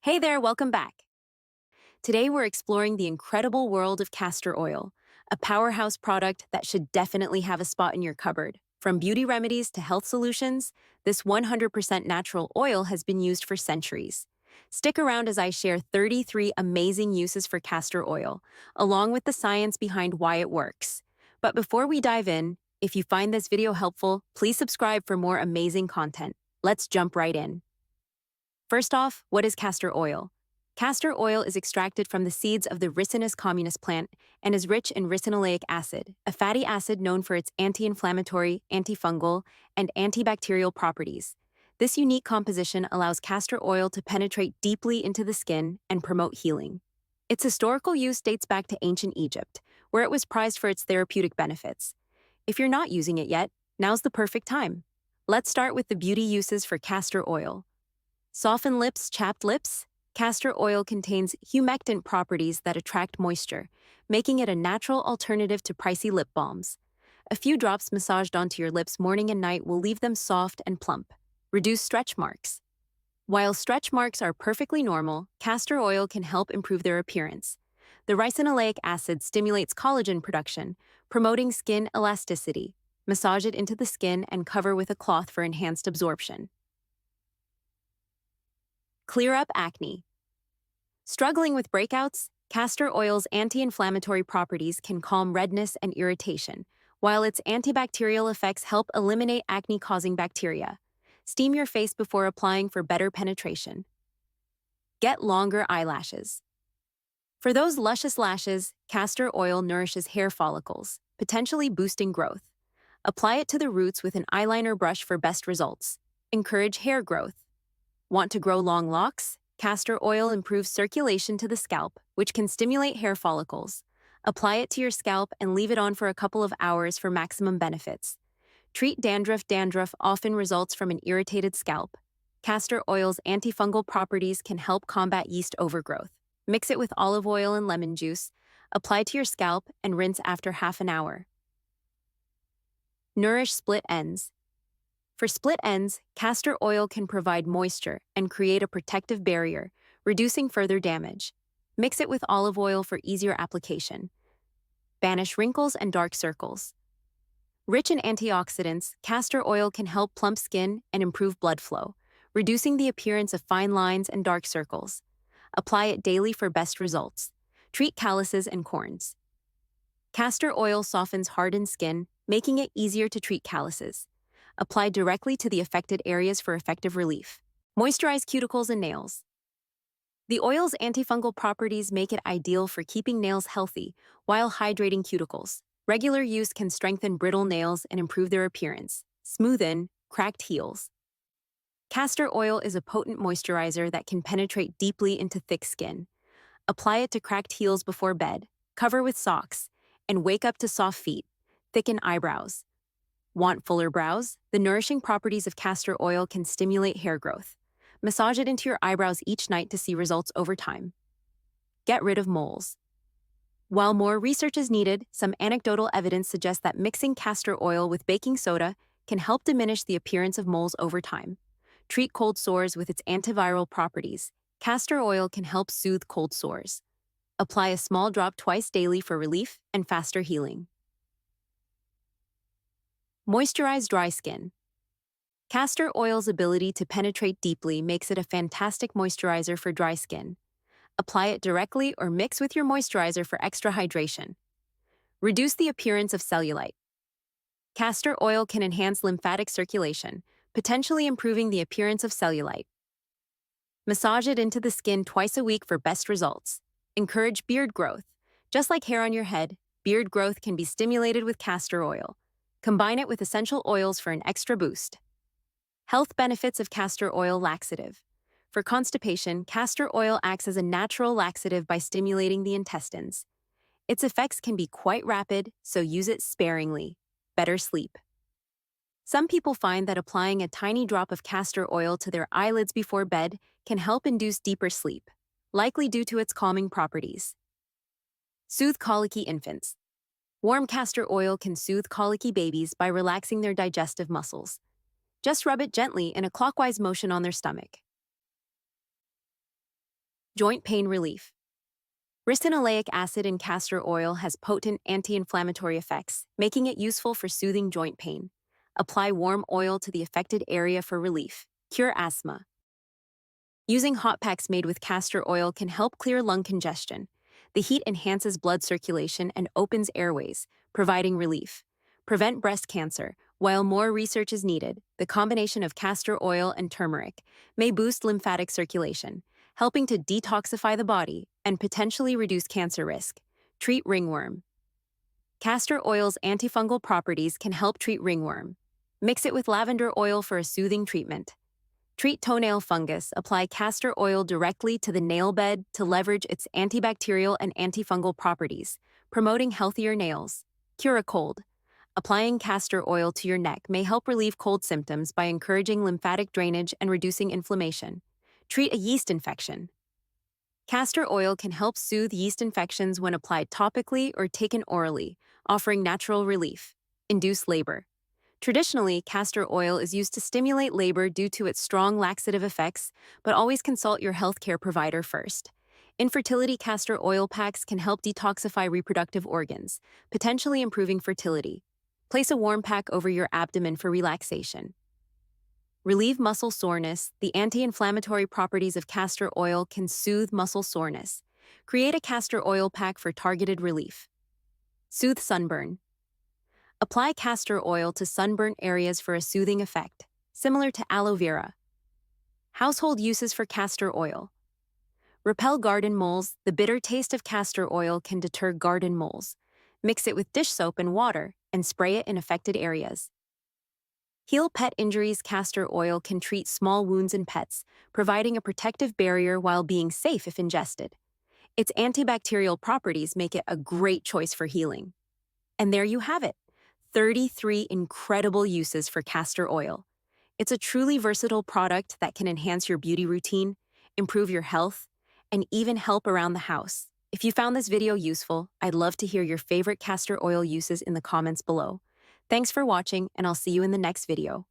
Hey there, welcome back. Today we're exploring the incredible world of castor oil, a powerhouse product that should definitely have a spot in your cupboard. From beauty remedies to health solutions, this 100% natural oil has been used for centuries. Stick around as I share 33 amazing uses for castor oil, along with the science behind why it works. But before we dive in, if you find this video helpful, please subscribe for more amazing content. Let's jump right in. First off, what is castor oil? Castor oil is extracted from the seeds of the Ricinus communis plant and is rich in ricinoleic acid, a fatty acid known for its anti-inflammatory, antifungal, and antibacterial properties. This unique composition allows castor oil to penetrate deeply into the skin and promote healing. Its historical use dates back to ancient Egypt, where it was prized for its therapeutic benefits. If you're not using it yet, now's the perfect time. Let's start with the beauty uses for castor oil. Soften lips, chapped lips? Castor oil contains humectant properties that attract moisture, making it a natural alternative to pricey lip balms. A few drops massaged onto your lips morning and night will leave them soft and plump. Reduce stretch marks. While stretch marks are perfectly normal, castor oil can help improve their appearance. The ricinoleic acid stimulates collagen production, promoting skin elasticity. Massage it into the skin and cover with a cloth for enhanced absorption. Clear up acne. Struggling with breakouts? Castor oil's anti-inflammatory properties can calm redness and irritation, while its antibacterial effects help eliminate acne-causing bacteria. Steam your face before applying for better penetration. Get longer eyelashes. For those luscious lashes, castor oil nourishes hair follicles, potentially boosting growth. Apply it to the roots with an eyeliner brush for best results. Encourage hair growth. Want to grow long locks? Castor oil improves circulation to the scalp, which can stimulate hair follicles. Apply it to your scalp and leave it on for a couple of hours for maximum benefits. Treat dandruff. Dandruff often results from an irritated scalp. Castor oil's antifungal properties can help combat yeast overgrowth. Mix it with olive oil and lemon juice. Apply to your scalp and rinse after half an hour. Nourish split ends. For split ends, castor oil can provide moisture and create a protective barrier, reducing further damage. Mix it with olive oil for easier application. Banish wrinkles and dark circles. Rich in antioxidants, castor oil can help plump skin and improve blood flow, reducing the appearance of fine lines and dark circles. Apply it daily for best results. Treat calluses and corns. Castor oil softens hardened skin, making it easier to treat calluses. Apply directly to the affected areas for effective relief. Moisturize cuticles and nails. The oil's antifungal properties make it ideal for keeping nails healthy while hydrating cuticles. Regular use can strengthen brittle nails and improve their appearance. Smoothen cracked heels. Castor oil is a potent moisturizer that can penetrate deeply into thick skin. Apply it to cracked heels before bed, cover with socks, and wake up to soft feet. Thicken eyebrows. Want fuller brows? The nourishing properties of castor oil can stimulate hair growth. Massage it into your eyebrows each night to see results over time. Get rid of moles. While more research is needed, some anecdotal evidence suggests that mixing castor oil with baking soda can help diminish the appearance of moles over time. Treat cold sores with its antiviral properties. Castor oil can help soothe cold sores. Apply a small drop twice daily for relief and faster healing. Moisturize dry skin. Castor oil's ability to penetrate deeply makes it a fantastic moisturizer for dry skin. Apply it directly or mix with your moisturizer for extra hydration. Reduce the appearance of cellulite. Castor oil can enhance lymphatic circulation, potentially improving the appearance of cellulite. Massage it into the skin twice a week for best results. Encourage beard growth. Just like hair on your head, beard growth can be stimulated with castor oil. Combine it with essential oils for an extra boost. Health benefits of castor oil laxative. For constipation, castor oil acts as a natural laxative by stimulating the intestines. Its effects can be quite rapid, so use it sparingly. Better sleep. Some people find that applying a tiny drop of castor oil to their eyelids before bed can help induce deeper sleep, likely due to its calming properties. Soothe colicky infants. Warm castor oil can soothe colicky babies by relaxing their digestive muscles. Just rub it gently in a clockwise motion on their stomach. Joint pain relief. Ricinoleic acid in castor oil has potent anti-inflammatory effects, making it useful for soothing joint pain. Apply warm oil to the affected area for relief. Cure asthma. Using hot packs made with castor oil can help clear lung congestion. The heat enhances blood circulation and opens airways, providing relief. Prevent breast cancer. While more research is needed, the combination of castor oil and turmeric may boost lymphatic circulation, helping to detoxify the body and potentially reduce cancer risk. Treat ringworm. Castor oil's antifungal properties can help treat ringworm. Mix it with lavender oil for a soothing treatment. Treat toenail fungus. Apply castor oil directly to the nail bed to leverage its antibacterial and antifungal properties, promoting healthier nails. Cure a cold. Applying castor oil to your neck may help relieve cold symptoms by encouraging lymphatic drainage and reducing inflammation. Treat a yeast infection. Castor oil can help soothe yeast infections when applied topically or taken orally, offering natural relief. Induce labor. Traditionally, castor oil is used to stimulate labor due to its strong laxative effects, but always consult your healthcare provider first. Infertility castor oil packs can help detoxify reproductive organs, potentially improving fertility. Place a warm pack over your abdomen for relaxation. Relieve muscle soreness. The anti-inflammatory properties of castor oil can soothe muscle soreness. Create a castor oil pack for targeted relief. Soothe sunburn. Apply castor oil to sunburnt areas for a soothing effect, similar to aloe vera. Household uses for castor oil. Repel garden moles. The bitter taste of castor oil can deter garden moles. Mix it with dish soap and water and spray it in affected areas. Heal pet injuries. Castor oil can treat small wounds in pets, providing a protective barrier while being safe if ingested. Its antibacterial properties make it a great choice for healing. And there you have it. 33 incredible uses for castor oil. It's a truly versatile product that can enhance your beauty routine, improve your health, and even help around the house. If you found this video useful, I'd love to hear your favorite castor oil uses in the comments below. Thanks for watching, and I'll see you in the next video.